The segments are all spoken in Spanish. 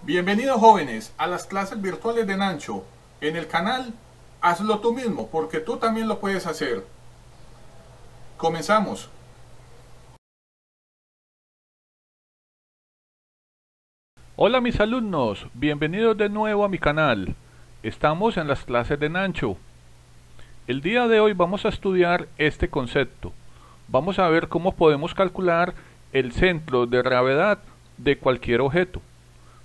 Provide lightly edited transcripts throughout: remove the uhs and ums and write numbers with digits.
Bienvenidos jóvenes a las clases virtuales de Nancho. En el canal Hazlo tú mismo, porque tú también lo puedes hacer. Comenzamos. Hola mis alumnos, bienvenidos de nuevo a mi canal. Estamos en las clases de Nancho. El día de hoy vamos a estudiar este concepto. Vamos a ver cómo podemos calcular el centro de gravedad de cualquier objeto.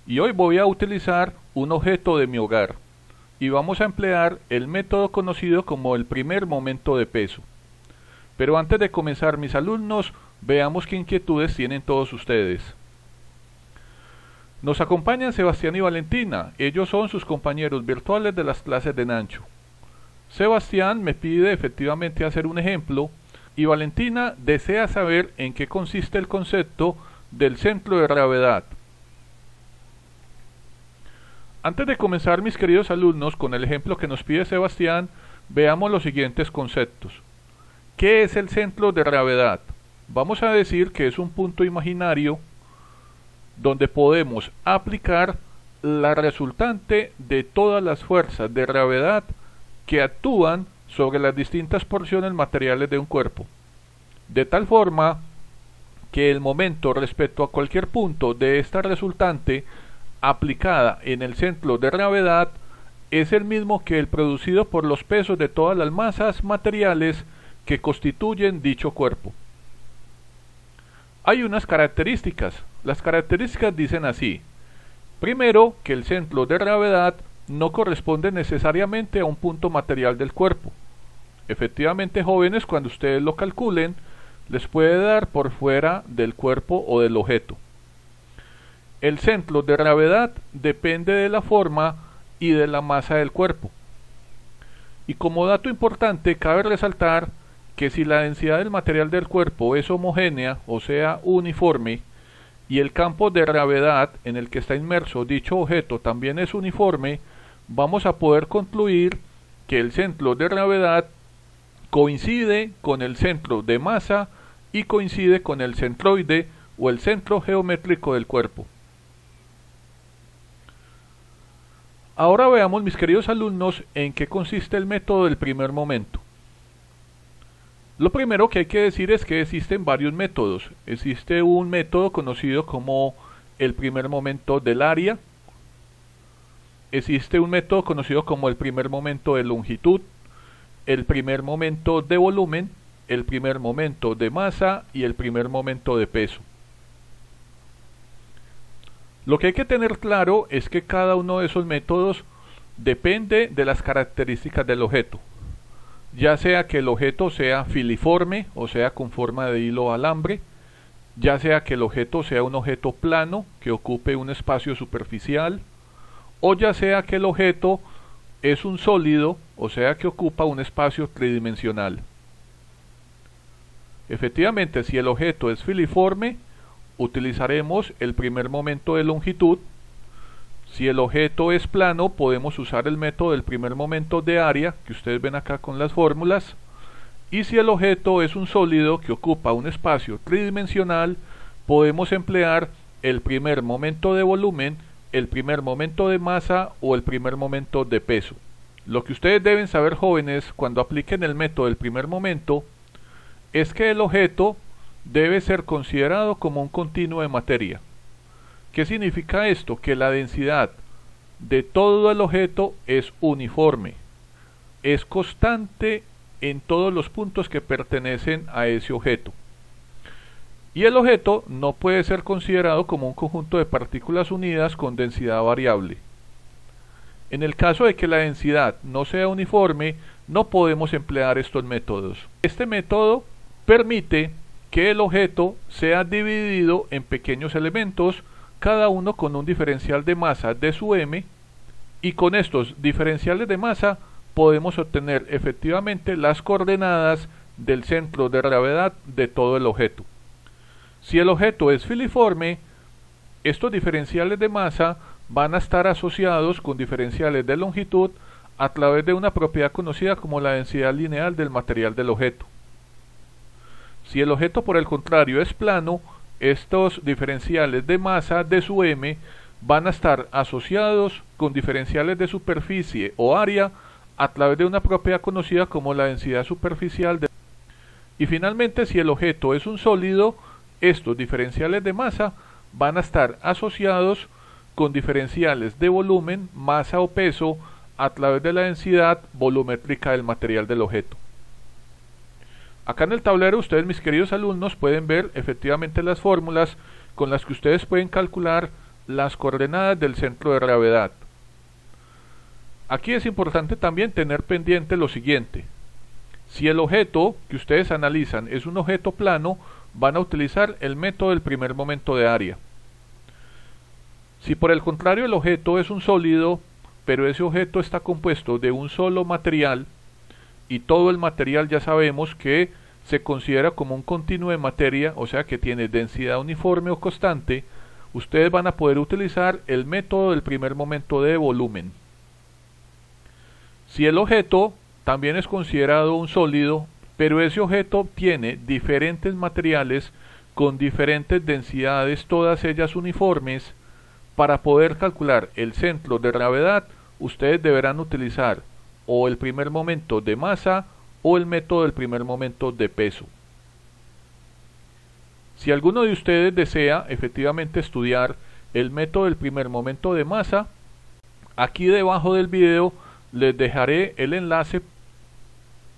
Y hoy voy a utilizar un objeto de mi hogar. Y vamos a emplear el método conocido como el primer momento de peso. Pero antes de comenzar mis alumnos, veamos qué inquietudes tienen todos ustedes. Nos acompañan Sebastián y Valentina, ellos son sus compañeros virtuales de las clases de Nancho. Sebastián me pide efectivamente hacer un ejemplo y Valentina desea saber en qué consiste el concepto del centro de gravedad. Antes de comenzar mis queridos alumnos con el ejemplo que nos pide Sebastián, veamos los siguientes conceptos. ¿Qué es el centro de gravedad? Vamos a decir que es un punto imaginario donde podemos aplicar la resultante de todas las fuerzas de gravedad que actúan sobre las distintas porciones materiales de un cuerpo, de tal forma que el momento respecto a cualquier punto de esta resultante aplicada en el centro de gravedad es el mismo que el producido por los pesos de todas las masas materiales que constituyen dicho cuerpo. Hay unas características. Las características dicen así. Primero, que el centro de gravedad no corresponde necesariamente a un punto material del cuerpo. Efectivamente, jóvenes, cuando ustedes lo calculen, les puede dar por fuera del cuerpo o del objeto. El centro de gravedad depende de la forma y de la masa del cuerpo. Y como dato importante, cabe resaltar que si la densidad del material del cuerpo es homogénea, o sea, uniforme, y el campo de gravedad en el que está inmerso dicho objeto también es uniforme, vamos a poder concluir que el centro de gravedad coincide con el centro de masa y coincide con el centroide o el centro geométrico del cuerpo. Ahora veamos, mis queridos alumnos, en qué consiste el método del primer momento. Lo primero que hay que decir es que existen varios métodos. Existe un método conocido como el primer momento del área. Existe un método conocido como el primer momento de longitud, el primer momento de volumen, el primer momento de masa y el primer momento de peso. Lo que hay que tener claro es que cada uno de esos métodos depende de las características del objeto, ya sea que el objeto sea filiforme, o sea con forma de hilo o alambre, ya sea que el objeto sea un objeto plano que ocupe un espacio superficial, o ya sea que el objeto es un sólido, o sea que ocupa un espacio tridimensional. Efectivamente, si el objeto es filiforme, utilizaremos el primer momento de longitud. Si el objeto es plano, podemos usar el método del primer momento de área, que ustedes ven acá con las fórmulas. Y si el objeto es un sólido que ocupa un espacio tridimensional, podemos emplear el primer momento de volumen, el primer momento de masa o el primer momento de peso. Lo que ustedes deben saber, jóvenes, cuando apliquen el método del primer momento, es que el objeto debe ser considerado como un continuo de materia. ¿Qué significa esto? Que la densidad de todo el objeto es uniforme, es constante en todos los puntos que pertenecen a ese objeto. Y el objeto no puede ser considerado como un conjunto de partículas unidas con densidad variable. En el caso de que la densidad no sea uniforme, no podemos emplear estos métodos. Este método permite que el objeto sea dividido en pequeños elementos, cada uno con un diferencial de masa de su m, y con estos diferenciales de masa podemos obtener efectivamente las coordenadas del centro de gravedad de todo el objeto. Si el objeto es filiforme, estos diferenciales de masa van a estar asociados con diferenciales de longitud a través de una propiedad conocida como la densidad lineal del material del objeto. Si el objeto, por el contrario, es plano, estos diferenciales de masa de su m van a estar asociados con diferenciales de superficie o área a través de una propiedad conocida como la densidad superficial. Y finalmente, si el objeto es un sólido, estos diferenciales de masa van a estar asociados con diferenciales de volumen, masa o peso a través de la densidad volumétrica del material del objeto. Acá en el tablero ustedes, mis queridos alumnos, pueden ver efectivamente las fórmulas con las que ustedes pueden calcular las coordenadas del centro de gravedad. Aquí es importante también tener pendiente lo siguiente: si el objeto que ustedes analizan es un objeto plano, van a utilizar el método del primer momento de área. Si por el contrario el objeto es un sólido, pero ese objeto está compuesto de un solo material, y todo el material ya sabemos que se considera como un continuo de materia, o sea que tiene densidad uniforme o constante, ustedes van a poder utilizar el método del primer momento de volumen. Si el objeto también es considerado un sólido, pero ese objeto tiene diferentes materiales con diferentes densidades, todas ellas uniformes, para poder calcular el centro de gravedad, ustedes deberán utilizar o el primer momento de masa o el método del primer momento de peso. Si alguno de ustedes desea efectivamente estudiar el método del primer momento de masa, aquí debajo del video les dejaré el enlace.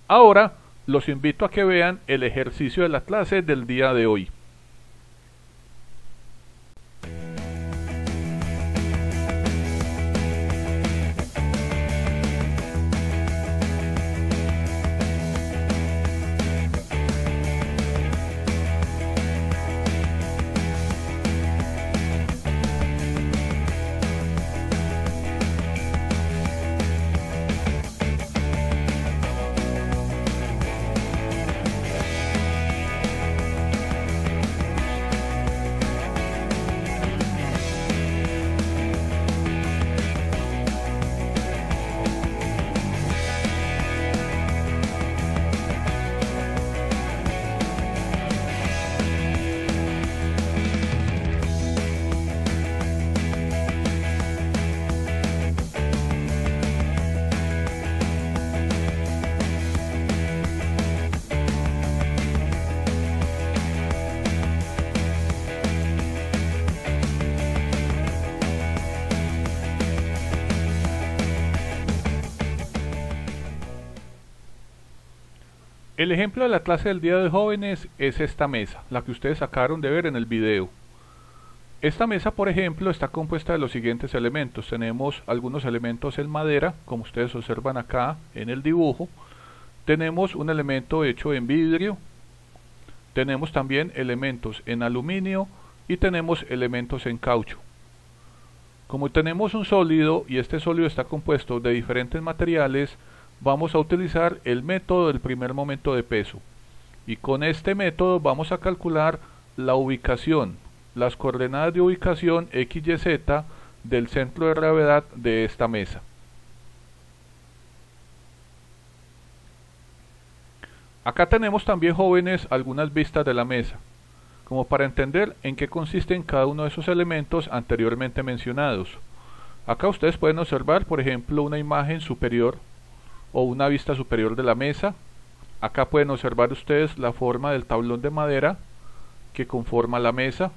Ahora los invito a que vean el ejercicio de la clase del día de hoy. El ejemplo de la clase del día de jóvenes es esta mesa, la que ustedes acabaron de ver en el video. Esta mesa, por ejemplo, está compuesta de los siguientes elementos. Tenemos algunos elementos en madera, como ustedes observan acá en el dibujo. Tenemos un elemento hecho en vidrio. Tenemos también elementos en aluminio y tenemos elementos en caucho. Como tenemos un sólido y este sólido está compuesto de diferentes materiales, vamos a utilizar el método del primer momento de peso, y con este método vamos a calcular la ubicación, las coordenadas de ubicación x, y, z del centro de gravedad de esta mesa. Acá tenemos también, jóvenes, algunas vistas de la mesa, como para entender en qué consisten cada uno de esos elementos anteriormente mencionados. Acá ustedes pueden observar, por ejemplo, una imagen superior o una vista superior de la mesa. Acá pueden observar ustedes la forma del tablón de madera que conforma la mesa.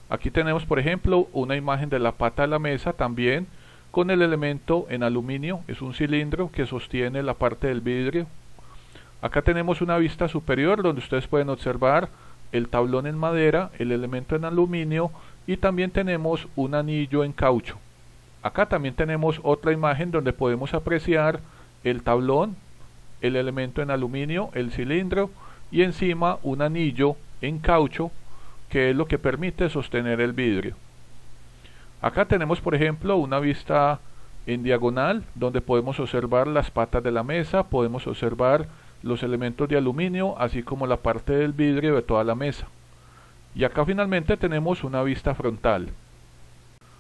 Aquí tenemos, por ejemplo, una imagen de la pata de la mesa también con el elemento en aluminio, es un cilindro que sostiene la parte del vidrio. Acá tenemos una vista superior donde ustedes pueden observar el tablón en madera, el elemento en aluminio, y también tenemos un anillo en caucho. Acá también tenemos otra imagen donde podemos apreciar el tablón, el elemento en aluminio, el cilindro, y encima un anillo en caucho que es lo que permite sostener el vidrio. Acá tenemos, por ejemplo, una vista en diagonal donde podemos observar las patas de la mesa, podemos observar los elementos de aluminio, así como la parte del vidrio de toda la mesa. Y acá finalmente tenemos una vista frontal.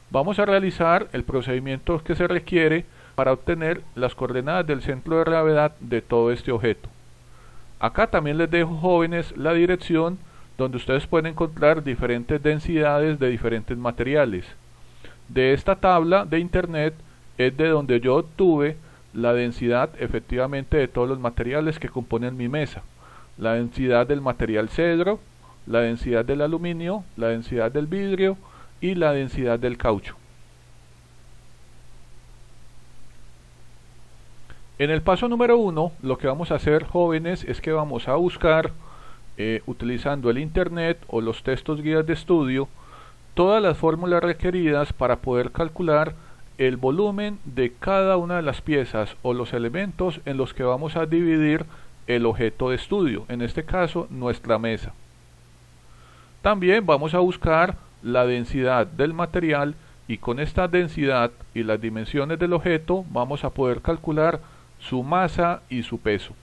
Vamos a realizar el procedimiento que se requiere para obtener las coordenadas del centro de gravedad de todo este objeto. Acá también les dejo, jóvenes, la dirección donde ustedes pueden encontrar diferentes densidades de diferentes materiales. De esta tabla de internet es de donde yo obtuve la densidad efectivamente de todos los materiales que componen mi mesa. La densidad del material cedro, la densidad del aluminio, la densidad del vidrio y la densidad del caucho. En el paso número 1, lo que vamos a hacer, jóvenes, es que vamos a buscar, utilizando el internet o los textos guías de estudio, todas las fórmulas requeridas para poder calcular el volumen de cada una de las piezas o los elementos en los que vamos a dividir el objeto de estudio, en este caso nuestra mesa. También vamos a buscar la densidad del material y con esta densidad y las dimensiones del objeto vamos a poder calcular su masa y su peso.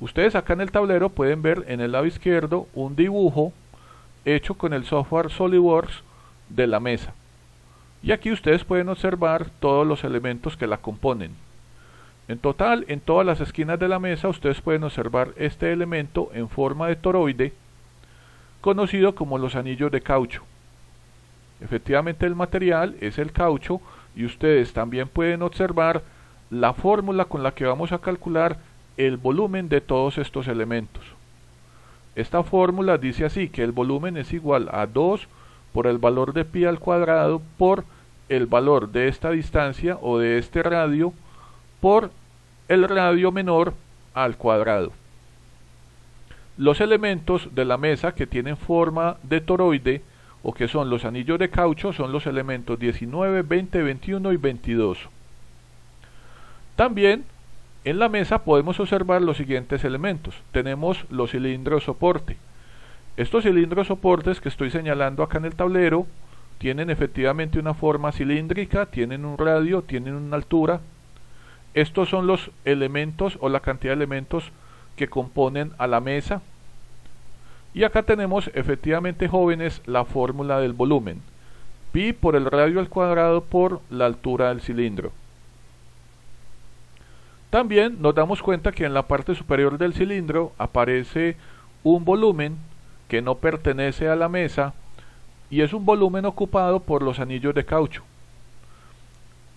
Ustedes acá en el tablero pueden ver en el lado izquierdo un dibujo hecho con el software SolidWorks de la mesa. Y aquí ustedes pueden observar todos los elementos que la componen. En total, en todas las esquinas de la mesa ustedes pueden observar este elemento en forma de toroide, conocido como los anillos de caucho. Efectivamente el material es el caucho y ustedes también pueden observar la fórmula con la que vamos a calcular el volumen de todos estos elementos. Esta fórmula dice así, que el volumen es igual a 2 por el valor de pi al cuadrado por el valor de esta distancia o de este radio por el radio menor al cuadrado. Los elementos de la mesa que tienen forma de toroide o que son los anillos de caucho son los elementos 19, 20, 21 y 22. También en la mesa podemos observar los siguientes elementos. Tenemos los cilindros soporte. Estos cilindros soportes que estoy señalando acá en el tablero tienen efectivamente una forma cilíndrica, tienen un radio, tienen una altura. Estos son los elementos o la cantidad de elementos que componen a la mesa. Y acá tenemos efectivamente, jóvenes, la fórmula del volumen. Pi por el radio al cuadrado por la altura del cilindro. También nos damos cuenta que en la parte superior del cilindro aparece un volumen que no pertenece a la mesa y es un volumen ocupado por los anillos de caucho.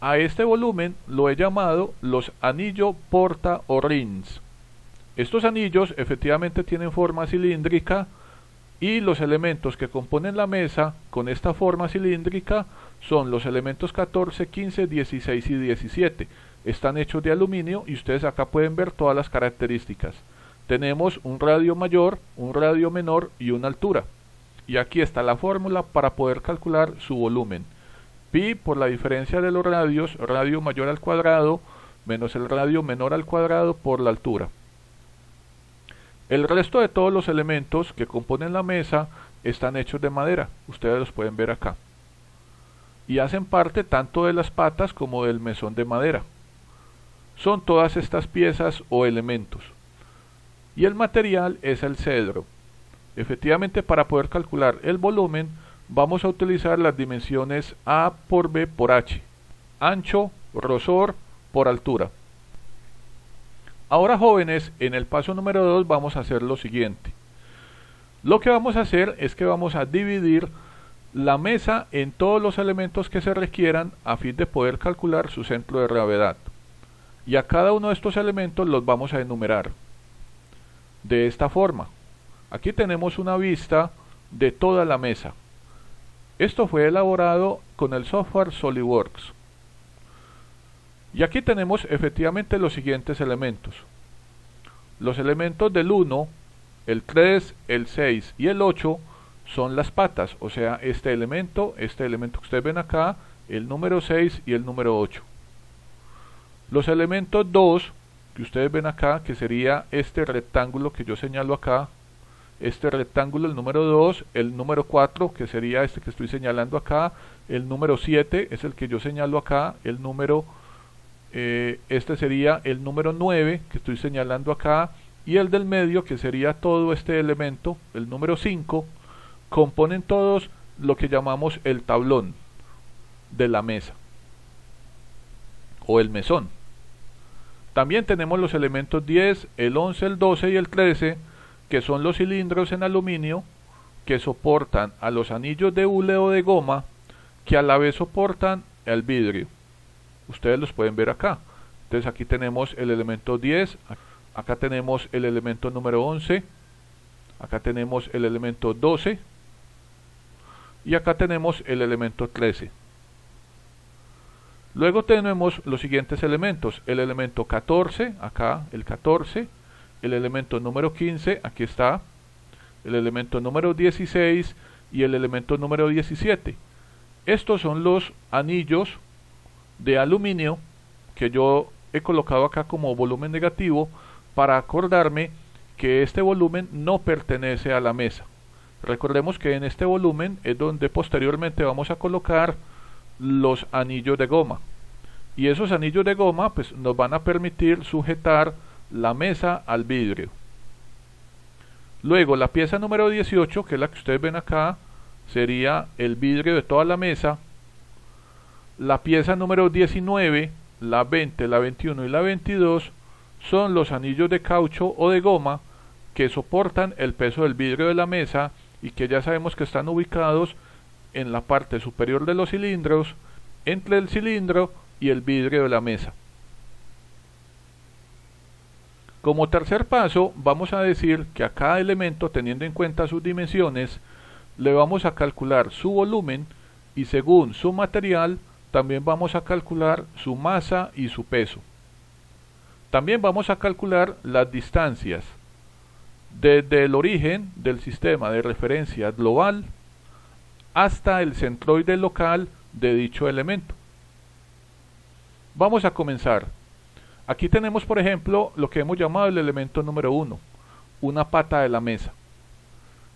A este volumen lo he llamado los anillos porta o rings. Estos anillos efectivamente tienen forma cilíndrica y los elementos que componen la mesa con esta forma cilíndrica son los elementos 14, 15, 16 y 17. Están hechos de aluminio y ustedes acá pueden ver todas las características. Tenemos un radio mayor, un radio menor y una altura. Y aquí está la fórmula para poder calcular su volumen. Pi por la diferencia de los radios, radio mayor al cuadrado menos el radio menor al cuadrado por la altura. El resto de todos los elementos que componen la mesa están hechos de madera. Ustedes los pueden ver acá. Y hacen parte tanto de las patas como del mesón de madera. Son todas estas piezas o elementos. Y el material es el cedro. Efectivamente, para poder calcular el volumen, vamos a utilizar las dimensiones A por B por H. Ancho, grosor, por altura. Ahora, jóvenes, en el paso número 2 vamos a hacer lo siguiente. Lo que vamos a hacer es que vamos a dividir la mesa en todos los elementos que se requieran a fin de poder calcular su centro de gravedad. Y a cada uno de estos elementos los vamos a enumerar de esta forma. Aquí tenemos una vista de toda la mesa. Esto fue elaborado con el software SolidWorks. Y aquí tenemos efectivamente los siguientes elementos. Los elementos del 1, el 3, el 6 y el 8 son las patas, o sea, este elemento que ustedes ven acá, el número 6 y el número 8. Los elementos 2, que ustedes ven acá, que sería este rectángulo que yo señalo acá, este rectángulo, el número 2, el número 4, que sería este que estoy señalando acá, el número 7 es el que yo señalo acá, el número, este sería el número 9, que estoy señalando acá, y el del medio, que sería todo este elemento, el número 5, componen todos lo que llamamos el tablón de la mesa, o el mesón. También tenemos los elementos 10, el 11, el 12 y el 13, que son los cilindros en aluminio que soportan a los anillos de hule o de goma que a la vez soportan el vidrio. Ustedes los pueden ver acá. Entonces aquí tenemos el elemento 10, acá tenemos el elemento número 11, acá tenemos el elemento 12 y acá tenemos el elemento 13. Luego tenemos los siguientes elementos: el elemento 14, acá el 14, el elemento número 15, aquí está, el elemento número 16 y el elemento número 17. Estos son los anillos de aluminio que yo he colocado acá como volumen negativo para acordarme que este volumen no pertenece a la mesa. Recordemos que en este volumen es donde posteriormente vamos a colocar los anillos de goma, y esos anillos de goma pues nos van a permitir sujetar la mesa al vidrio. Luego la pieza número 18, que es la que ustedes ven acá, sería el vidrio de toda la mesa. La pieza número 19, la 20, la 21 y la 22 son los anillos de caucho o de goma que soportan el peso del vidrio de la mesa y que ya sabemos que están ubicados en la parte superior de los cilindros, entre el cilindro y el vidrio de la mesa. Como tercer paso, vamos a decir que a cada elemento, teniendo en cuenta sus dimensiones, le vamos a calcular su volumen, y según su material también vamos a calcular su masa y su peso. También vamos a calcular las distancias desde el origen del sistema de referencia global hasta el centroide local de dicho elemento. Vamos a comenzar. Aquí tenemos, por ejemplo, lo que hemos llamado el elemento número 1, una pata de la mesa.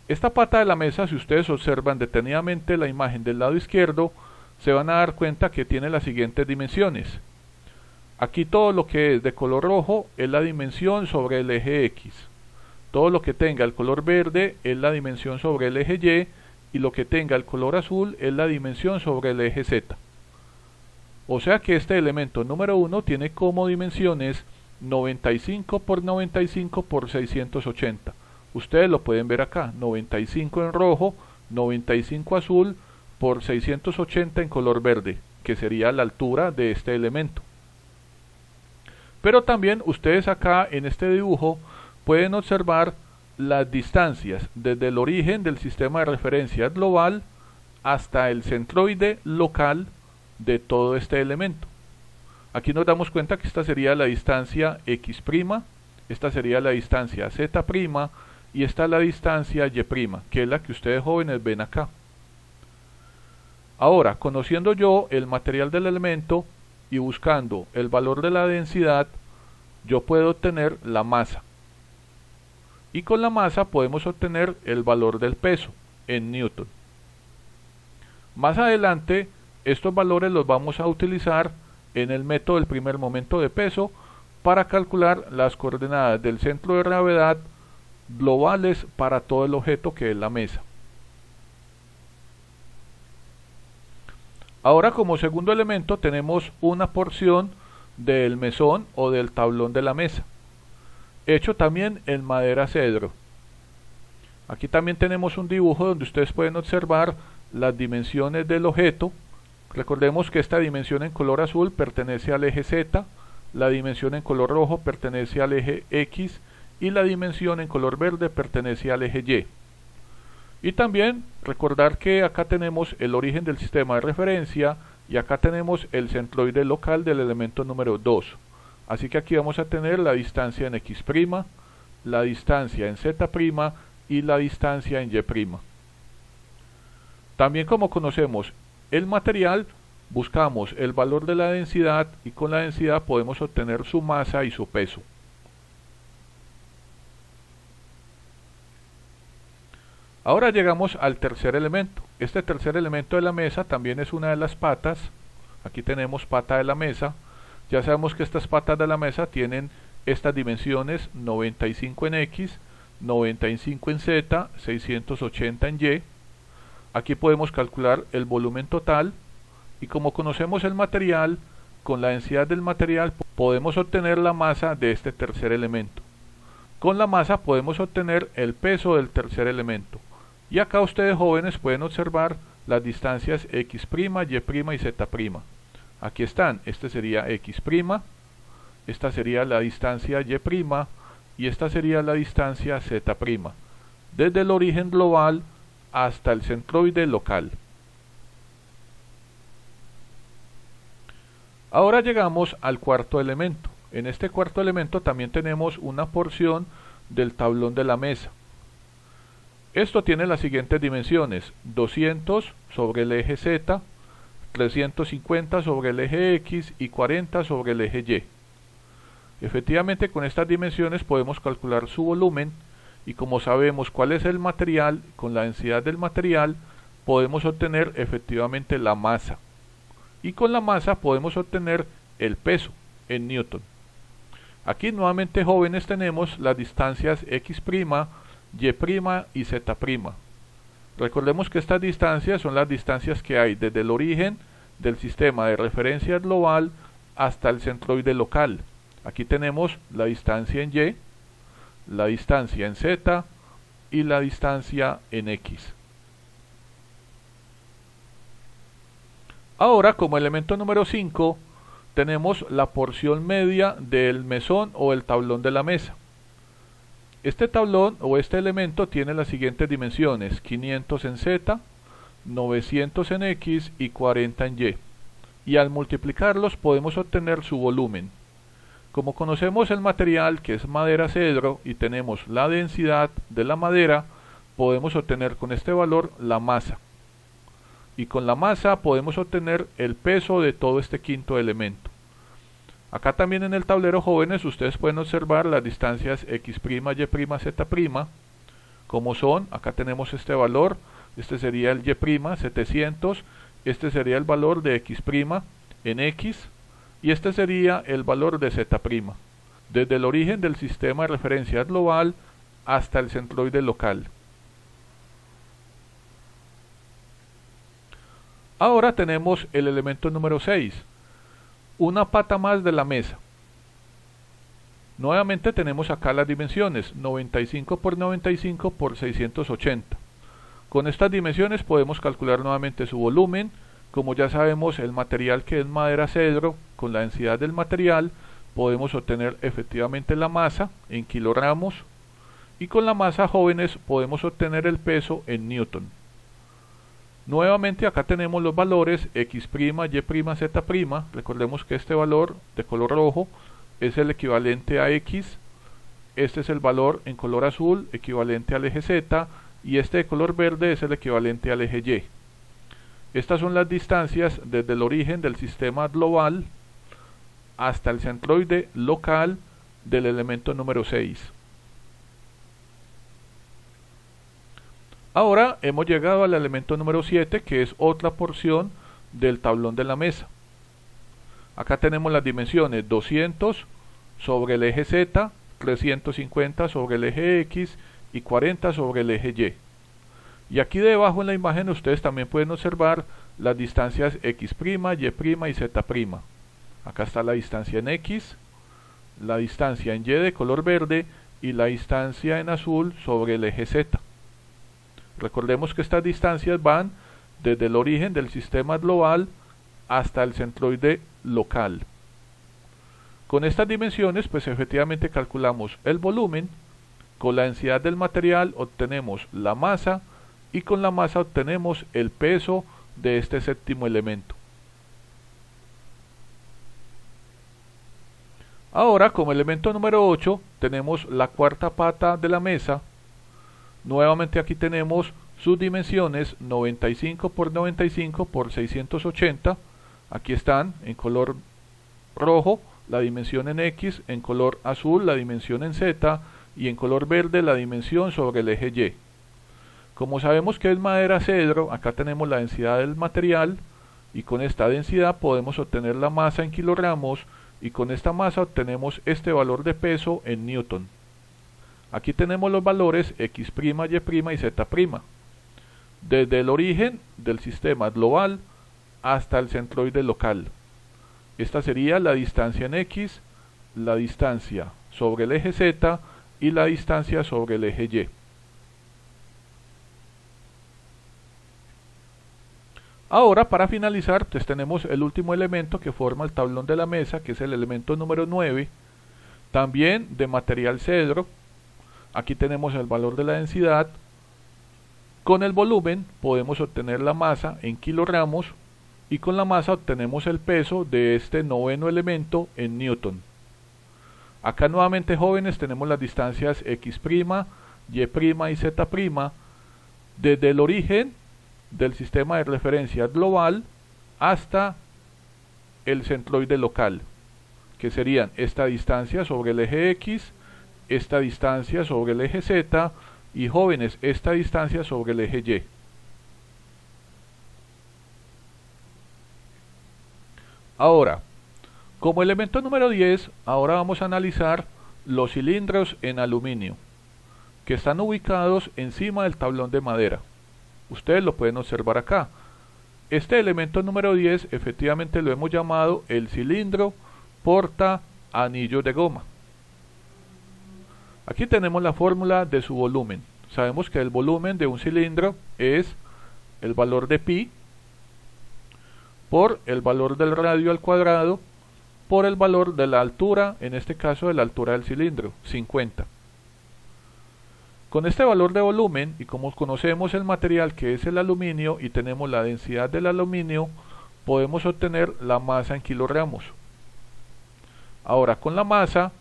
Esta pata de la mesa, si ustedes observan detenidamente la imagen del lado izquierdo, se van a dar cuenta que tiene las siguientes dimensiones. Aquí todo lo que es de color rojo es la dimensión sobre el eje X. Todo lo que tenga el color verde es la dimensión sobre el eje Y, y lo que tenga el color azul es la dimensión sobre el eje Z. O sea que este elemento número 1 tiene como dimensiones 95 por 95 por 680. Ustedes lo pueden ver acá, 95 en rojo, 95 azul por 680 en color verde, que sería la altura de este elemento. Pero también ustedes acá en este dibujo pueden observar las distancias desde el origen del sistema de referencia global hasta el centroide local de todo este elemento. Aquí nos damos cuenta que esta sería la distancia X', esta sería la distancia Z' y esta es la distancia Y', que es la que ustedes jóvenes ven acá. Ahora, conociendo yo el material del elemento y buscando el valor de la densidad, yo puedo obtener la masa. Y con la masa podemos obtener el valor del peso en Newton. Más adelante, estos valores los vamos a utilizar en el método del primer momento de peso para calcular las coordenadas del centro de gravedad globales para todo el objeto que es la mesa. Ahora, como segundo elemento tenemos una porción del mesón o del tablón de la mesa, hecho también en madera cedro. Aquí también tenemos un dibujo donde ustedes pueden observar las dimensiones del objeto. Recordemos que esta dimensión en color azul pertenece al eje Z, la dimensión en color rojo pertenece al eje X y la dimensión en color verde pertenece al eje Y. Y también recordar que acá tenemos el origen del sistema de referencia y acá tenemos el centroide local del elemento número 2. Así que aquí vamos a tener la distancia en X', la distancia en Z' y la distancia en Y'. También, como conocemos el material, buscamos el valor de la densidad y con la densidad podemos obtener su masa y su peso. Ahora llegamos al tercer elemento. Este tercer elemento de la mesa también es una de las patas. Aquí tenemos pata de la mesa. Ya sabemos que estas patas de la mesa tienen estas dimensiones: 95 en X, 95 en Z, 680 en Y. Aquí podemos calcular el volumen total y como conocemos el material, con la densidad del material podemos obtener la masa de este tercer elemento. Con la masa podemos obtener el peso del tercer elemento. Y acá ustedes jóvenes pueden observar las distancias x', y' y z'. Aquí están, este sería x', esta sería la distancia y', y esta sería la distancia z', desde el origen global hasta el centroide local. Ahora llegamos al cuarto elemento. En este cuarto elemento también tenemos una porción del tablón de la mesa. Esto tiene las siguientes dimensiones: 200 sobre el eje Z, 350 sobre el eje X y 40 sobre el eje Y. Efectivamente, con estas dimensiones podemos calcular su volumen, y como sabemos cuál es el material, con la densidad del material podemos obtener efectivamente la masa, y con la masa podemos obtener el peso en newton. Aquí nuevamente, jóvenes, tenemos las distancias x', y' y z'. Recordemos que estas distancias son las distancias que hay desde el origen del sistema de referencia global hasta el centroide local. Aquí tenemos la distancia en y, la distancia en z y la distancia en x. Ahora, como elemento número 5, tenemos la porción media del mesón o el tablón de la mesa. Este tablón o este elemento tiene las siguientes dimensiones: 500 en z, 900 en x y 40 en y. Y al multiplicarlos podemos obtener su volumen. Como conocemos el material, que es madera cedro, y tenemos la densidad de la madera, podemos obtener con este valor la masa. Y con la masa podemos obtener el peso de todo este quinto elemento. Acá también en el tablero, jóvenes, ustedes pueden observar las distancias x', y', z'. Como son, acá tenemos este valor, este sería el y', 700, este sería el valor de x' en x, y este sería el valor de z', desde el origen del sistema de referencia global hasta el centroide local. Ahora tenemos el elemento número 6, una pata más de la mesa. Nuevamente tenemos acá las dimensiones: 95 por 95 por 680. Con estas dimensiones podemos calcular nuevamente su volumen. Como ya sabemos el material, que es madera cedro, con la densidad del material podemos obtener efectivamente la masa en kilogramos, y con la masa, jóvenes, podemos obtener el peso en newton. Nuevamente acá tenemos los valores x', y', z'. Recordemos que este valor de color rojo es el equivalente a x, este es el valor en color azul equivalente al eje z, y este de color verde es el equivalente al eje y. Estas son las distancias desde el origen del sistema global hasta el centroide local del elemento número 6. Ahora hemos llegado al elemento número 7, que es otra porción del tablón de la mesa. Acá tenemos las dimensiones: 200 sobre el eje Z, 350 sobre el eje X y 40 sobre el eje Y. Y aquí debajo en la imagen ustedes también pueden observar las distancias x', y', y z'. Acá está la distancia en x, la distancia en y de color verde y la distancia en azul sobre el eje z. Recordemos que estas distancias van desde el origen del sistema global hasta el centroide local. Con estas dimensiones, pues efectivamente calculamos el volumen, con la densidad del material obtenemos la masa, y con la masa obtenemos el peso de este séptimo elemento. Ahora, como elemento número 8, tenemos la cuarta pata de la mesa. Nuevamente aquí tenemos sus dimensiones: 95 por 95 por 680. Aquí están en color rojo la dimensión en X, en color azul la dimensión en Z y en color verde la dimensión sobre el eje Y. Como sabemos que es madera cedro, acá tenemos la densidad del material, y con esta densidad podemos obtener la masa en kilogramos, y con esta masa obtenemos este valor de peso en newton. Aquí tenemos los valores x', y', y z', desde el origen del sistema global hasta el centroide local. Esta sería la distancia en x, la distancia sobre el eje z y la distancia sobre el eje y. Ahora, para finalizar, pues tenemos el último elemento que forma el tablón de la mesa, que es el elemento número 9, también de material cedro. Aquí tenemos el valor de la densidad. Con el volumen podemos obtener la masa en kilogramos y con la masa obtenemos el peso de este noveno elemento en newton. Acá nuevamente, jóvenes, tenemos las distancias x', y' y z', desde el origen del sistema de referencia global hasta el centroide local, que serían esta distancia sobre el eje X, esta distancia sobre el eje Z y, jóvenes, esta distancia sobre el eje Y. Ahora, como elemento número 10, ahora vamos a analizar los cilindros en aluminio, que están ubicados encima del tablón de madera. Ustedes lo pueden observar acá. Este elemento número 10 efectivamente lo hemos llamado el cilindro porta anillos de goma. Aquí tenemos la fórmula de su volumen. Sabemos que el volumen de un cilindro es el valor de pi por el valor del radio al cuadrado por el valor de la altura, en este caso de la altura del cilindro, 50. Con este valor de volumen, y como conocemos el material que es el aluminio y tenemos la densidad del aluminio, podemos obtener la masa en kilogramos. Ahora, con la masa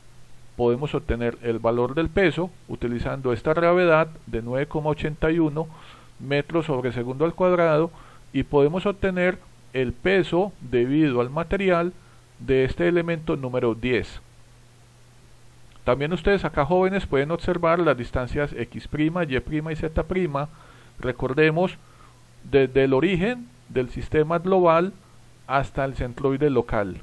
podemos obtener el valor del peso utilizando esta gravedad de 9,81 metros sobre segundo al cuadrado, y podemos obtener el peso debido al material de este elemento número 10. También ustedes acá, jóvenes, pueden observar las distancias x', y' y z'. Recordemos, desde el origen del sistema global hasta el centroide local.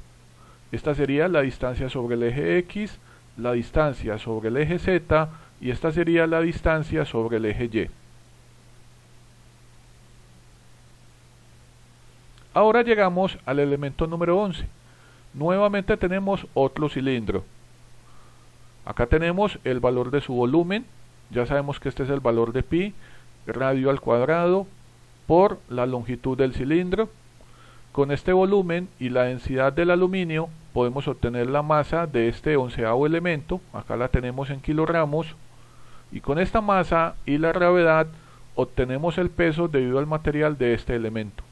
Esta sería la distancia sobre el eje X, la distancia sobre el eje Z y esta sería la distancia sobre el eje Y. Ahora llegamos al elemento número 11. Nuevamente tenemos otro cilindro. Acá tenemos el valor de su volumen. Ya sabemos que este es el valor de pi, radio al cuadrado, por la longitud del cilindro. Con este volumen y la densidad del aluminio podemos obtener la masa de este 11º elemento. Acá la tenemos en kilogramos. Y con esta masa y la gravedad obtenemos el peso debido al material de este elemento.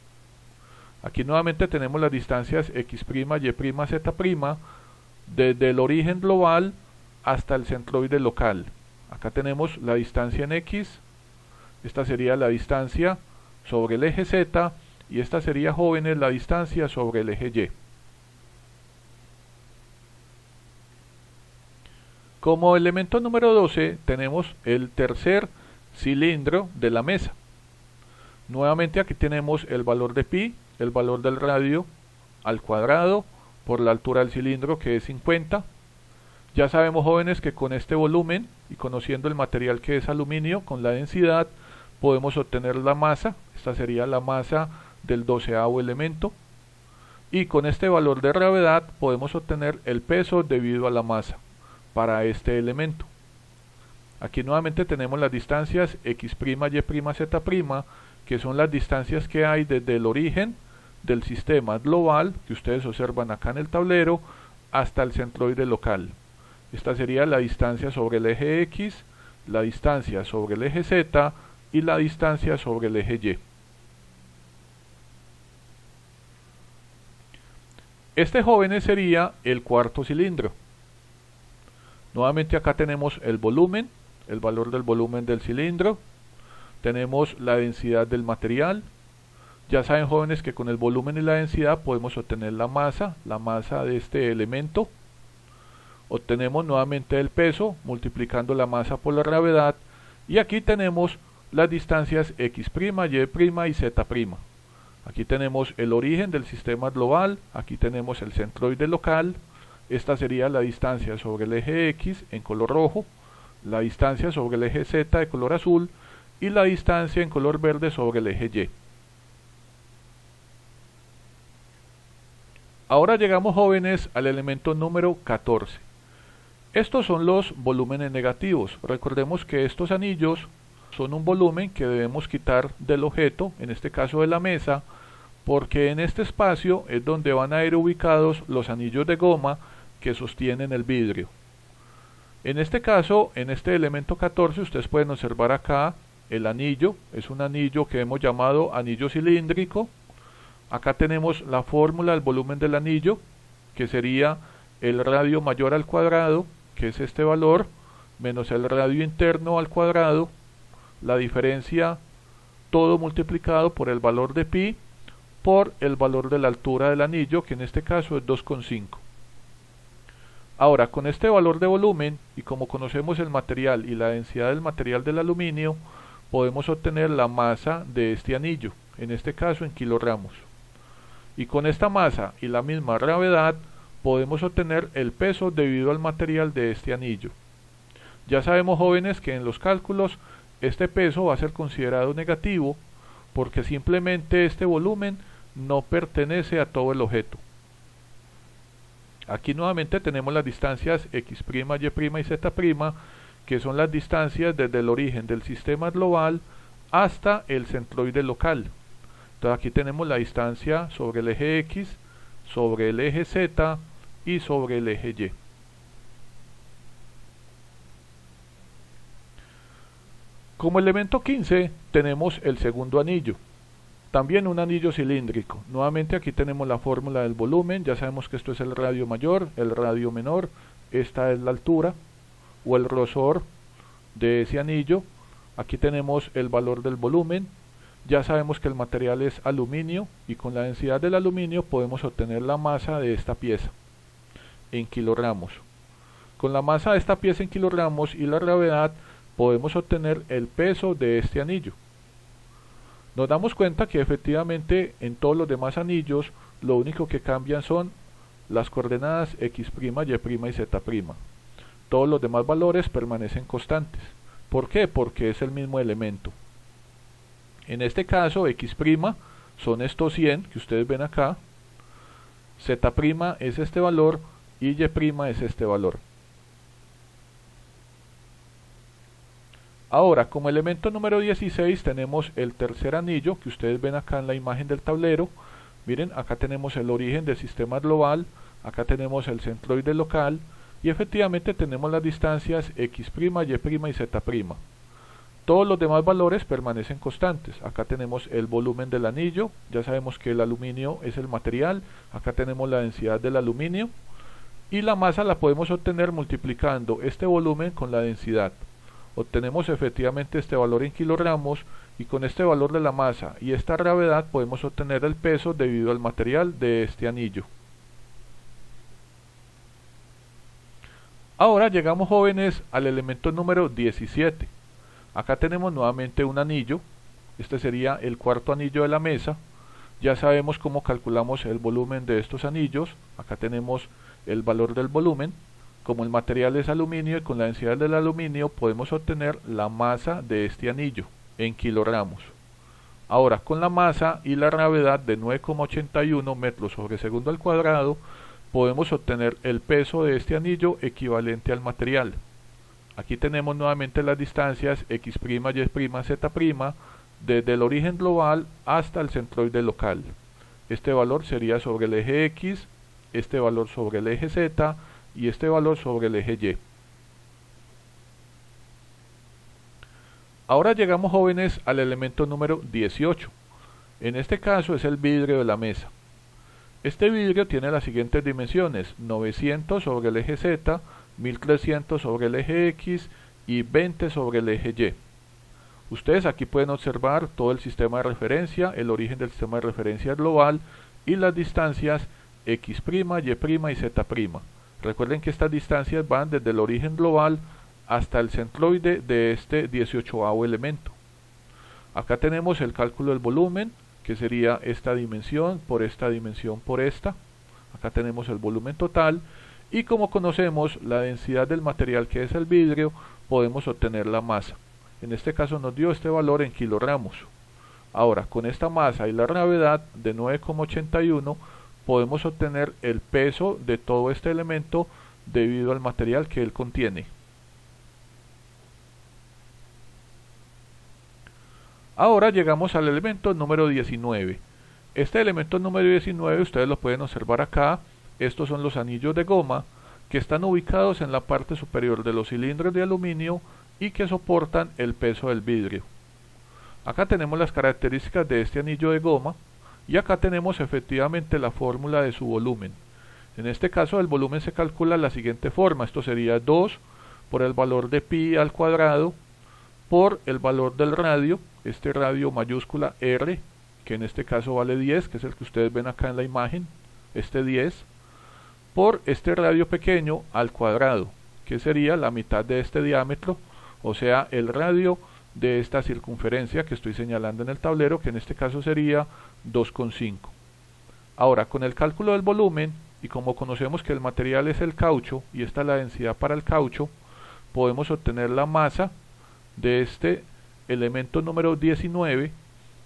Aquí nuevamente tenemos las distancias x', y', z', desde el origen global hasta el centroide local. Acá tenemos la distancia en X, esta sería la distancia sobre el eje Z y esta sería, jóvenes, la distancia sobre el eje Y. Como elemento número 12 tenemos el tercer cilindro de la mesa. Nuevamente aquí tenemos el valor de pi, el valor del radio al cuadrado por la altura del cilindro, que es 50. Ya sabemos, jóvenes, que con este volumen y conociendo el material que es aluminio, con la densidad podemos obtener la masa. Esta sería la masa del 12º elemento. Y con este valor de gravedad podemos obtener el peso debido a la masa para este elemento. Aquí nuevamente tenemos las distancias x', y', z', que son las distancias que hay desde el origen del sistema global, que ustedes observan acá en el tablero, hasta el centroide local. Esta sería la distancia sobre el eje X, la distancia sobre el eje Z y la distancia sobre el eje Y. Este, jóvenes, sería el cuarto cilindro. Nuevamente acá tenemos el volumen, el valor del volumen del cilindro. Tenemos la densidad del material. Ya saben, jóvenes, que con el volumen y la densidad podemos obtener la masa de este elemento. Obtenemos nuevamente el peso multiplicando la masa por la gravedad. Y aquí tenemos las distancias x', y', y z'. Aquí tenemos el origen del sistema global. Aquí tenemos el centroide local. Esta sería la distancia sobre el eje X en color rojo, la distancia sobre el eje Z de color azul y la distancia en color verde sobre el eje Y. Ahora llegamos, jóvenes, al elemento número 14. Estos son los volúmenes negativos. Recordemos que estos anillos son un volumen que debemos quitar del objeto, en este caso de la mesa, porque en este espacio es donde van a ir ubicados los anillos de goma que sostienen el vidrio. En este caso, en este elemento 14, ustedes pueden observar acá el anillo, es un anillo que hemos llamado anillo cilíndrico. Acá tenemos la fórmula del volumen del anillo, que sería el radio mayor al cuadrado, que es este valor, menos el radio interno al cuadrado, la diferencia todo multiplicado por el valor de pi, por el valor de la altura del anillo, que en este caso es 2,5. Ahora, con este valor de volumen, y como conocemos el material y la densidad del material del aluminio, podemos obtener la masa de este anillo, en este caso en kilogramos. Y con esta masa y la misma gravedad, podemos obtener el peso debido al material de este anillo. Ya sabemos, jóvenes, que en los cálculos este peso va a ser considerado negativo, porque simplemente este volumen no pertenece a todo el objeto. Aquí nuevamente tenemos las distancias x', y' y z', que son las distancias desde el origen del sistema global hasta el centroide local. Entonces aquí tenemos la distancia sobre el eje x, sobre el eje z y sobre el eje y. Como elemento 15 tenemos el segundo anillo, también un anillo cilíndrico. Nuevamente aquí tenemos la fórmula del volumen, ya sabemos que esto es el radio mayor, el radio menor, esta es la altura o el grosor de ese anillo. Aquí tenemos el valor del volumen, ya sabemos que el material es aluminio y con la densidad del aluminio podemos obtener la masa de esta pieza en kilogramos. Con la masa de esta pieza en kilogramos y la gravedad podemos obtener el peso de este anillo. Nos damos cuenta que efectivamente en todos los demás anillos lo único que cambian son las coordenadas x', y' y z'. Todos los demás valores permanecen constantes. ¿Por qué? Porque es el mismo elemento. En este caso x' son estos 100 que ustedes ven acá, z' es este valor y y' es este valor. Ahora, como elemento número 16 tenemos el tercer anillo que ustedes ven acá en la imagen del tablero. Miren, acá tenemos el origen del sistema global, acá tenemos el centroide local y efectivamente tenemos las distancias x', y' y z'. Todos los demás valores permanecen constantes. Acá tenemos el volumen del anillo, ya sabemos que el aluminio es el material, acá tenemos la densidad del aluminio y la masa la podemos obtener multiplicando este volumen con la densidad. Obtenemos efectivamente este valor en kilogramos y con este valor de la masa y esta gravedad podemos obtener el peso debido al material de este anillo. Ahora llegamos, jóvenes, al elemento número 17. Acá tenemos nuevamente un anillo, este sería el cuarto anillo de la mesa. Ya sabemos cómo calculamos el volumen de estos anillos, acá tenemos el valor del volumen. Como el material es aluminio y con la densidad del aluminio podemos obtener la masa de este anillo en kilogramos. Ahora, con la masa y la gravedad de 9,81 metros sobre segundo al cuadrado, podemos obtener el peso de este anillo equivalente al material. Aquí tenemos nuevamente las distancias x', y', z', desde el origen global hasta el centroide local. Este valor sería sobre el eje x, este valor sobre el eje z, y este valor sobre el eje y. Ahora llegamos, jóvenes, al elemento número 18. En este caso es el vidrio de la mesa. Este vidrio tiene las siguientes dimensiones: 900 sobre el eje z, 1300 sobre el eje x y 20 sobre el eje y. Ustedes aquí pueden observar todo el sistema de referencia, el origen del sistema de referencia global y las distancias x', y' y z'. Recuerden que estas distancias van desde el origen global hasta el centroide de este 18avo elemento. Acá tenemos el cálculo del volumen, que sería esta dimensión por esta dimensión por esta. Acá tenemos el volumen total y como conocemos la densidad del material que es el vidrio, podemos obtener la masa. En este caso nos dio este valor en kilogramos. Ahora, con esta masa y la gravedad de 9,81 podemos obtener el peso de todo este elemento debido al material que él contiene. Ahora llegamos al elemento número 19. Este elemento número 19 ustedes lo pueden observar acá. Estos son los anillos de goma que están ubicados en la parte superior de los cilindros de aluminio y que soportan el peso del vidrio. Acá tenemos las características de este anillo de goma y acá tenemos efectivamente la fórmula de su volumen. En este caso el volumen se calcula de la siguiente forma. Esto sería 2 por el valor de pi al cuadrado por el valor del radio, este radio mayúscula R, que en este caso vale 10, que es el que ustedes ven acá en la imagen, este 10, por este radio pequeño al cuadrado, que sería la mitad de este diámetro, o sea, el radio de esta circunferencia que estoy señalando en el tablero, que en este caso sería 2,5. Ahora, con el cálculo del volumen, y como conocemos que el material es el caucho, y esta es la densidad para el caucho, podemos obtener la masa de este elemento número 19,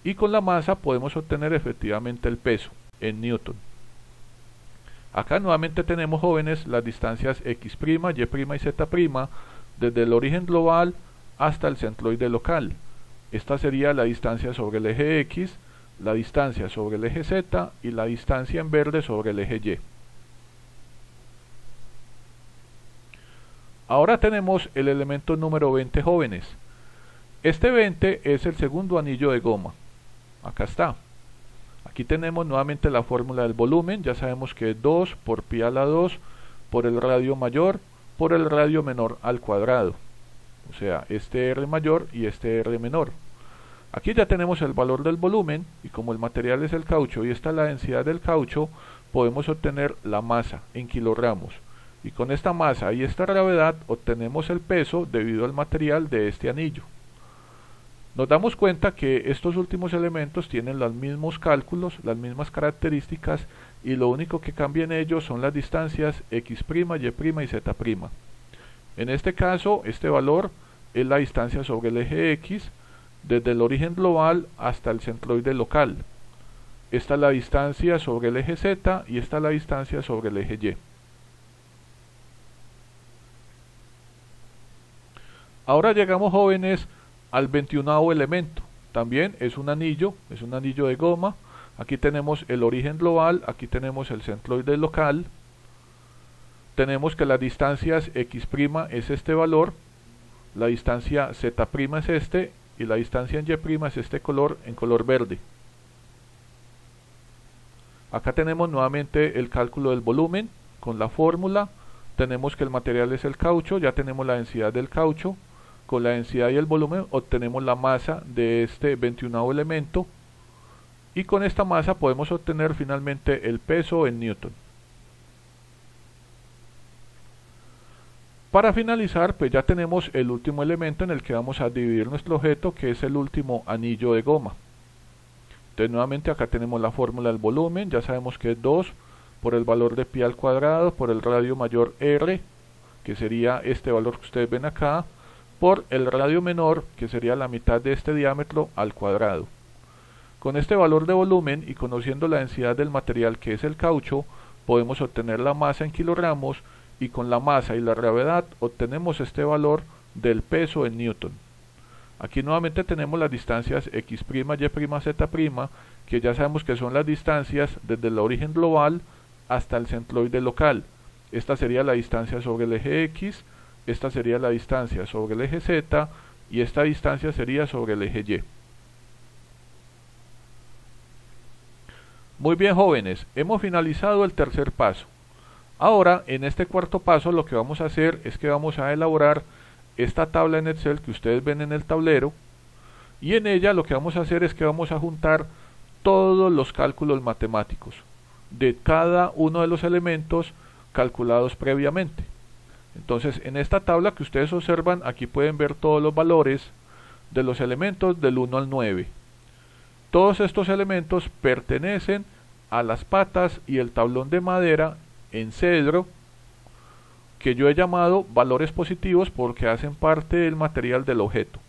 y con la masa podemos obtener efectivamente el peso en newton. Acá nuevamente tenemos, jóvenes, las distancias x', y' y z' desde el origen global hasta el centroide local. Esta sería la distancia sobre el eje x, la distancia sobre el eje z y la distancia en verde sobre el eje y. Ahora tenemos el elemento número 20, jóvenes. Este 20 es el segundo anillo de goma. Acá está. Aquí tenemos nuevamente la fórmula del volumen. Ya sabemos que es 2 por pi a la 2 por el radio mayor por el radio menor al cuadrado. O sea, este R mayor y este R menor. Aquí ya tenemos el valor del volumen y como el material es el caucho y esta es la densidad del caucho, podemos obtener la masa en kilogramos. Y con esta masa y esta gravedad obtenemos el peso debido al material de este anillo. Nos damos cuenta que estos últimos elementos tienen los mismos cálculos, las mismas características y lo único que cambia en ellos son las distancias x', y' y z'. En este caso, este valor es la distancia sobre el eje x desde el origen global hasta el centroide local. Esta es la distancia sobre el eje z y esta es la distancia sobre el eje y. Ahora llegamos, jóvenes, al 21º elemento. También es un anillo de goma. Aquí tenemos el origen global, aquí tenemos el centroide local. Tenemos que las distancias x' es este valor, la distancia z' es este y la distancia en y' es este color en color verde. Acá tenemos nuevamente el cálculo del volumen con la fórmula. Tenemos que el material es el caucho, ya tenemos la densidad del caucho. Con la densidad y el volumen obtenemos la masa de este 21º elemento y con esta masa podemos obtener finalmente el peso en newton. Para finalizar, pues ya tenemos el último elemento en el que vamos a dividir nuestro objeto, que es el último anillo de goma. Entonces nuevamente acá tenemos la fórmula del volumen, ya sabemos que es 2 por el valor de pi al cuadrado por el radio mayor R, que sería este valor que ustedes ven acá, por el radio menor, que sería la mitad de este diámetro al cuadrado. Con este valor de volumen y conociendo la densidad del material que es el caucho, podemos obtener la masa en kilogramos y con la masa y la gravedad obtenemos este valor del peso en newton. Aquí nuevamente tenemos las distancias x', y', z', que ya sabemos que son las distancias desde el origen global hasta el centroide local. Esta sería la distancia sobre el eje x, esta sería la distancia sobre el eje z y esta distancia sería sobre el eje y. Muy bien, jóvenes, hemos finalizado el tercer paso. Ahora, en este cuarto paso, lo que vamos a hacer es que vamos a elaborar esta tabla en Excel que ustedes ven en el tablero y en ella lo que vamos a hacer es que vamos a juntar todos los cálculos matemáticos de cada uno de los elementos calculados previamente. Entonces, en esta tabla que ustedes observan, aquí pueden ver todos los valores de los elementos del 1 al 9. Todos estos elementos pertenecen a las patas y el tablón de madera en cedro, que yo he llamado valores positivos porque hacen parte del material del objeto.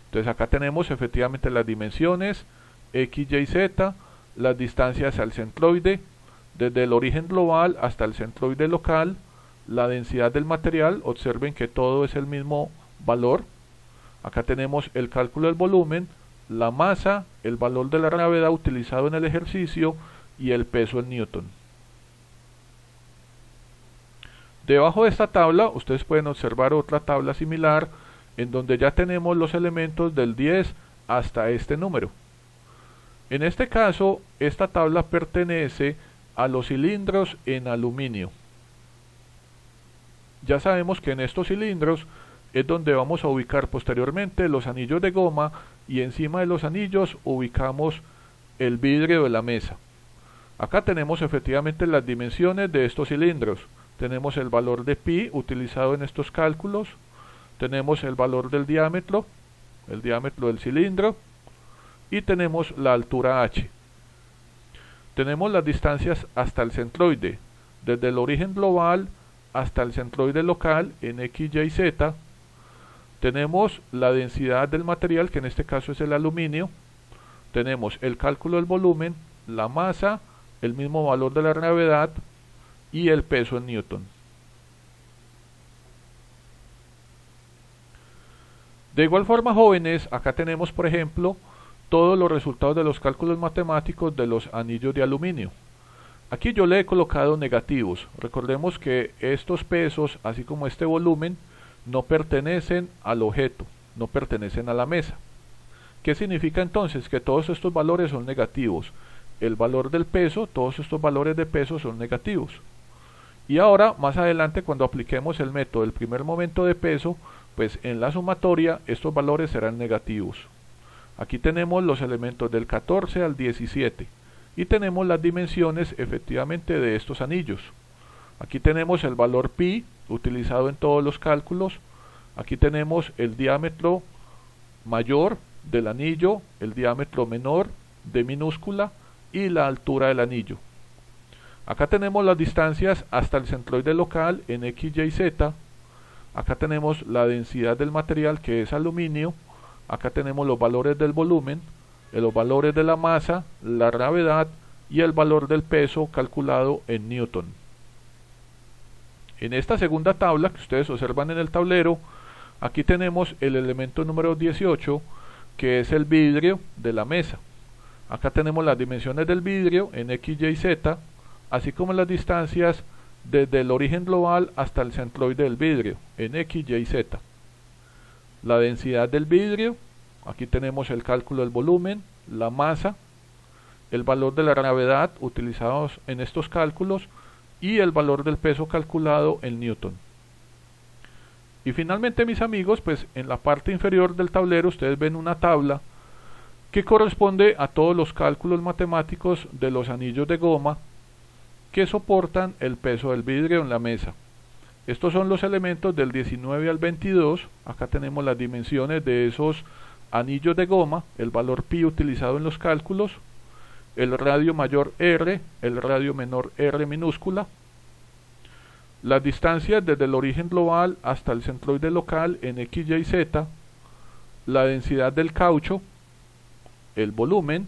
Entonces acá tenemos efectivamente las dimensiones x, y, z, las distancias al centroide, desde el origen global hasta el centroide local, la densidad del material, observen que todo es el mismo valor. Acá tenemos el cálculo del volumen, la masa, el valor de la gravedad utilizado en el ejercicio y el peso en newton. Debajo de esta tabla ustedes pueden observar otra tabla similar en donde ya tenemos los elementos del 10 hasta este número. En este caso, esta tabla pertenece a los cilindros en aluminio. Ya sabemos que en estos cilindros es donde vamos a ubicar posteriormente los anillos de goma y encima de los anillos ubicamos el vidrio de la mesa. Acá tenemos efectivamente las dimensiones de estos cilindros. Tenemos el valor de pi utilizado en estos cálculos, tenemos el valor del diámetro, el diámetro del cilindro, y tenemos la altura h. Tenemos las distancias hasta el centroide, desde el origen global hasta el centroide local en x, y, z. Tenemos la densidad del material, que en este caso es el aluminio. Tenemos el cálculo del volumen, la masa, el mismo valor de la gravedad y el peso en newton. De igual forma, jóvenes, acá tenemos por ejemplo todos los resultados de los cálculos matemáticos de los anillos de aluminio. Aquí yo le he colocado negativos. Recordemos que estos pesos, así como este volumen, no pertenecen al objeto, no pertenecen a la mesa. ¿Qué significa entonces? Que todos estos valores son negativos. El valor del peso, todos estos valores de peso son negativos. Y ahora, más adelante, cuando apliquemos el método del primer momento de peso, pues en la sumatoria estos valores serán negativos. Aquí tenemos los elementos del 14 al 17 y tenemos las dimensiones efectivamente de estos anillos. Aquí tenemos el valor pi utilizado en todos los cálculos. Aquí tenemos el diámetro mayor del anillo, el diámetro menor de minúscula y la altura del anillo. Acá tenemos las distancias hasta el centroide local en x, y, z. Acá tenemos la densidad del material, que es aluminio. Acá tenemos los valores del volumen, los valores de la masa, la gravedad y el valor del peso calculado en newton. En esta segunda tabla que ustedes observan en el tablero, aquí tenemos el elemento número 18, que es el vidrio de la mesa. Acá tenemos las dimensiones del vidrio en x, y, z, así como las distancias desde el origen global hasta el centroide del vidrio en x, y, z. La densidad del vidrio, aquí tenemos el cálculo del volumen, la masa, el valor de la gravedad utilizados en estos cálculos y el valor del peso calculado en newton. Y finalmente, mis amigos, pues en la parte inferior del tablero ustedes ven una tabla que corresponde a todos los cálculos matemáticos de los anillos de goma que soportan el peso del vidrio en la mesa. Estos son los elementos del 19 al 22. Acá tenemos las dimensiones de esos anillos de goma, el valor pi utilizado en los cálculos, el radio mayor R, el radio menor R minúscula, las distancias desde el origen global hasta el centroide local en x, y, z, la densidad del caucho, el volumen,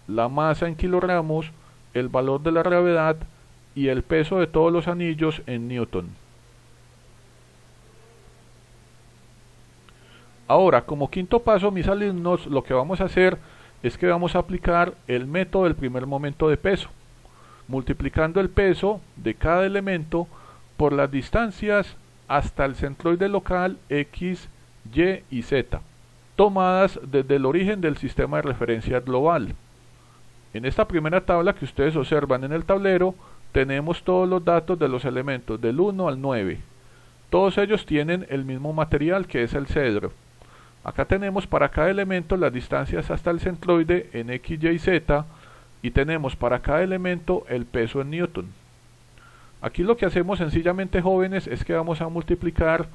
la masa en kilogramos, el valor de la gravedad y el peso de todos los anillos en newton. Ahora, como quinto paso, mis alumnos, lo que vamos a hacer es que vamos a aplicar el método del primer momento de peso, multiplicando el peso de cada elemento por las distancias hasta el centroide local x, y z, tomadas desde el origen del sistema de referencia global. En esta primera tabla que ustedes observan en el tablero, tenemos todos los datos de los elementos del 1 al 9. Todos ellos tienen el mismo material, que es el cedro. Acá tenemos para cada elemento las distancias hasta el centroide en x, y, z, y tenemos para cada elemento el peso en newton. Aquí lo que hacemos sencillamente, jóvenes, es que vamos a multiplicar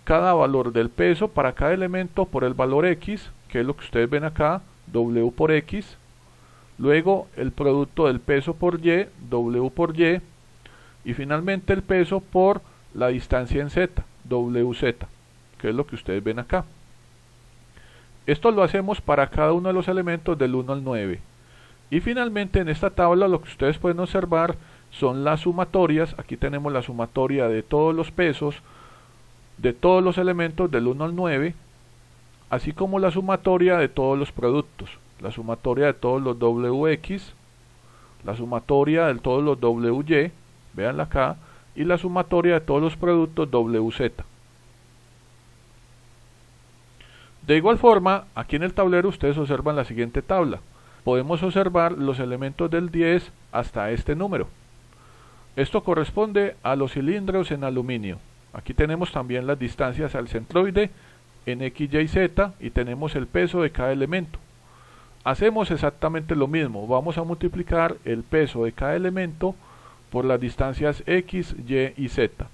cada valor del peso para cada elemento por el valor x, que es lo que ustedes ven acá, W por x. Luego el producto del peso por y, W por y. Y finalmente el peso por la distancia en z, WZ, que es lo que ustedes ven acá. Esto lo hacemos para cada uno de los elementos del 1 al 9. Y finalmente en esta tabla lo que ustedes pueden observar son las sumatorias. Aquí tenemos la sumatoria de todos los pesos de todos los elementos del 1 al 9. así como la sumatoria de todos los productos, la sumatoria de todos los WX, la sumatoria de todos los WY, véanla acá, y la sumatoria de todos los productos WZ. De igual forma, aquí en el tablero ustedes observan la siguiente tabla. Podemos observar los elementos del 10 hasta este número. Esto corresponde a los cilindros en aluminio. Aquí tenemos también las distancias al centroide en X, Y, Z y tenemos el peso de cada elemento. Hacemos exactamente lo mismo. Vamos a multiplicar el peso de cada elemento por las distancias X, Y y Z.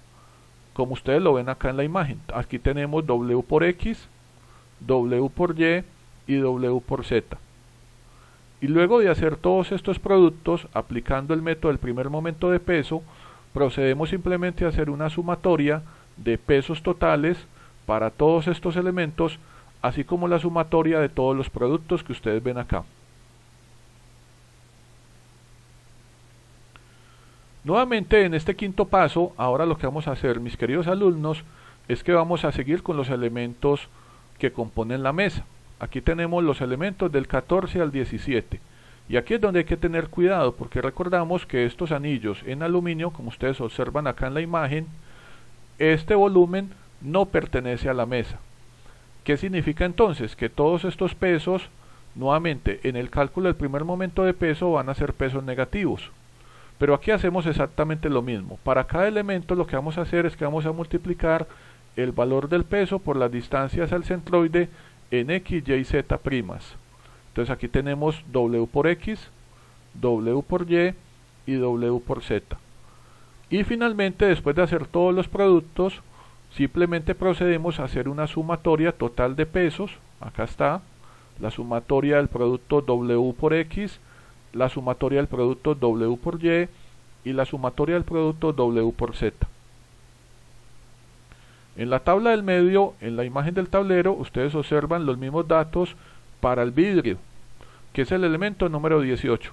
Como ustedes lo ven acá en la imagen. Aquí tenemos W por X, W por Y y W por Z. Y luego de hacer todos estos productos, aplicando el método del primer momento de peso, procedemos simplemente a hacer una sumatoria de pesos totales para todos estos elementos, así como la sumatoria de todos los productos que ustedes ven acá. Nuevamente en este quinto paso, ahora lo que vamos a hacer, mis queridos alumnos, es que vamos a seguir con los elementos que componen la mesa. Aquí tenemos los elementos del 14 al 17. Y aquí es donde hay que tener cuidado, porque recordamos que estos anillos en aluminio, como ustedes observan acá en la imagen, este volumen no pertenece a la mesa. ¿Qué significa entonces? Que todos estos pesos, nuevamente, en el cálculo del primer momento de peso van a ser pesos negativos. Pero aquí hacemos exactamente lo mismo. Para cada elemento lo que vamos a hacer es que vamos a multiplicar el valor del peso por las distancias al centroide en X, Y, Z primas. Entonces aquí tenemos W por X, W por Y y W por Z. Y finalmente, después de hacer todos los productos, simplemente procedemos a hacer una sumatoria total de pesos. Acá está la sumatoria del producto W por X, la sumatoria del producto W por Y y la sumatoria del producto W por Z. En la tabla del medio, en la imagen del tablero, ustedes observan los mismos datos para el vidrio, que es el elemento número 18.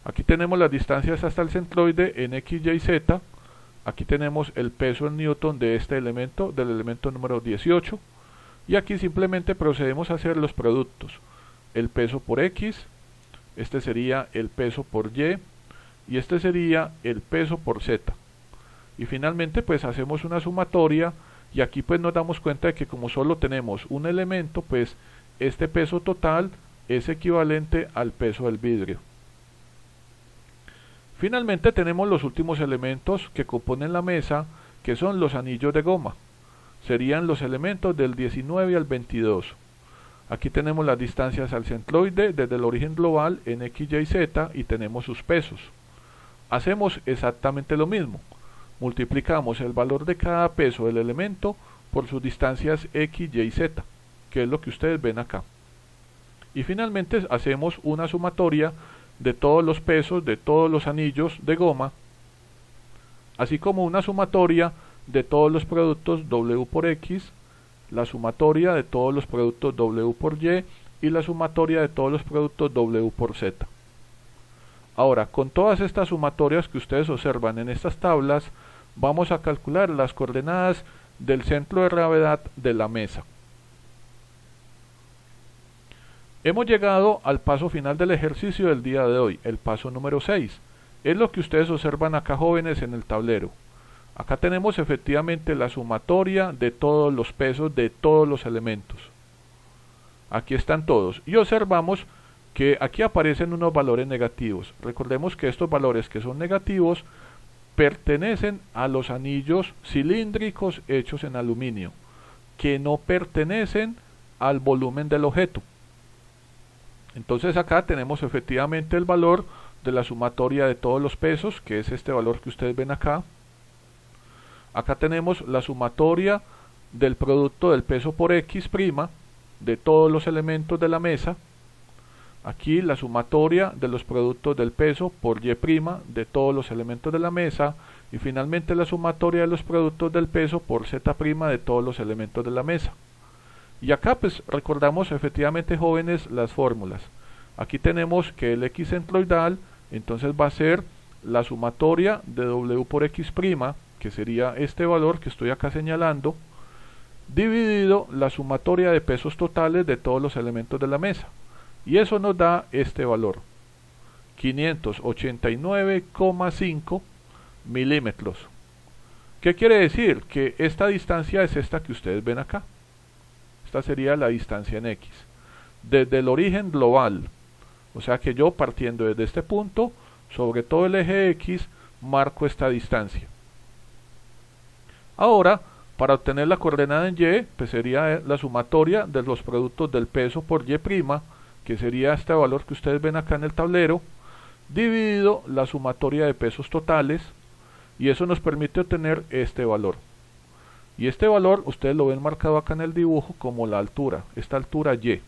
Aquí tenemos las distancias hasta el centroide en X, Y, Z. Aquí tenemos el peso en newton de este elemento, del elemento número 18. Y aquí simplemente procedemos a hacer los productos. El peso por X, este sería el peso por Y, y este sería el peso por Z. Y finalmente pues hacemos una sumatoria, y aquí pues nos damos cuenta de que como solo tenemos un elemento, pues este peso total es equivalente al peso del vidrio. Finalmente tenemos los últimos elementos que componen la mesa, que son los anillos de goma. Serían los elementos del 19 al 22. Aquí tenemos las distancias al centroide desde el origen global en X, Y, Z y tenemos sus pesos. Hacemos exactamente lo mismo. Multiplicamos el valor de cada peso del elemento por sus distancias X, Y, Z, que es lo que ustedes ven acá. Y finalmente hacemos una sumatoria de todos los pesos de todos los anillos de goma, así como una sumatoria de todos los productos W por X, la sumatoria de todos los productos W por Y y la sumatoria de todos los productos W por Z. Ahora, con todas estas sumatorias que ustedes observan en estas tablas, vamos a calcular las coordenadas del centro de gravedad de la mesa. Hemos llegado al paso final del ejercicio del día de hoy, el paso número 6. Es lo que ustedes observan acá, jóvenes, en el tablero. Acá tenemos efectivamente la sumatoria de todos los pesos de todos los elementos. Aquí están todos. Y observamos que aquí aparecen unos valores negativos. Recordemos que estos valores que son negativos pertenecen a los anillos cilíndricos hechos en aluminio, que no pertenecen al volumen del objeto. Entonces acá tenemos efectivamente el valor de la sumatoria de todos los pesos, que es este valor que ustedes ven acá. Acá tenemos la sumatoria del producto del peso por X' de todos los elementos de la mesa. Aquí la sumatoria de los productos del peso por Y' de todos los elementos de la mesa. Y finalmente la sumatoria de los productos del peso por Z' de todos los elementos de la mesa. Y acá pues recordamos efectivamente, jóvenes, las fórmulas. Aquí tenemos que el X centroidal entonces va a ser la sumatoria de W por X', que sería este valor que estoy acá señalando, dividido la sumatoria de pesos totales de todos los elementos de la mesa. Y eso nos da este valor, 589,5 milímetros. ¿Qué quiere decir? Que esta distancia es esta que ustedes ven acá. Esta sería la distancia en X. Desde el origen global. O sea que yo partiendo desde este punto, sobre todo el eje X, marco esta distancia. Ahora, para obtener la coordenada en Y, pues sería la sumatoria de los productos del peso por Y', que sería este valor que ustedes ven acá en el tablero, dividido la sumatoria de pesos totales, y eso nos permite obtener este valor. Y este valor, ustedes lo ven marcado acá en el dibujo como la altura, esta altura Y.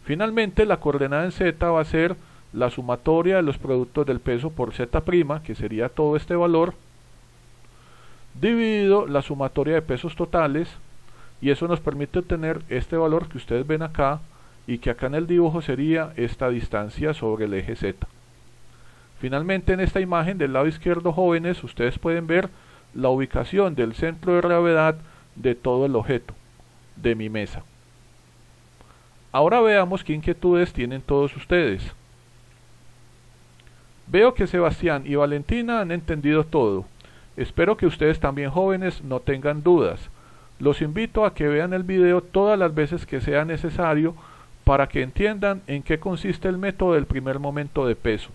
Finalmente, la coordenada en Z va a ser la sumatoria de los productos del peso por Z', que sería todo este valor, dividido la sumatoria de pesos totales, y eso nos permite obtener este valor que ustedes ven acá, y que acá en el dibujo sería esta distancia sobre el eje Z. Finalmente, en esta imagen del lado izquierdo, jóvenes, ustedes pueden ver la ubicación del centro de gravedad de todo el objeto, de mi mesa. Ahora veamos qué inquietudes tienen todos ustedes. Veo que Sebastián y Valentina han entendido todo. Espero que ustedes también, jóvenes, no tengan dudas. Los invito a que vean el video todas las veces que sea necesario para que entiendan en qué consiste el método del primer momento de peso,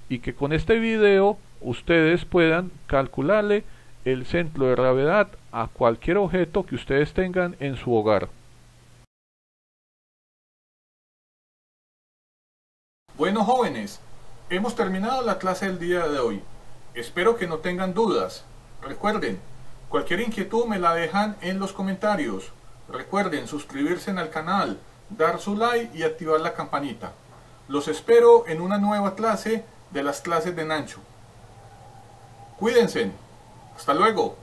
y que con este video ustedes puedan calcularle el centro de gravedad a cualquier objeto que ustedes tengan en su hogar. Bueno, jóvenes, hemos terminado la clase del día de hoy. Espero que no tengan dudas. Recuerden, cualquier inquietud me la dejan en los comentarios. Recuerden suscribirse al canal, dar su like y activar la campanita. Los espero en una nueva clase de las clases de Nacho. Cuídense. Hasta luego.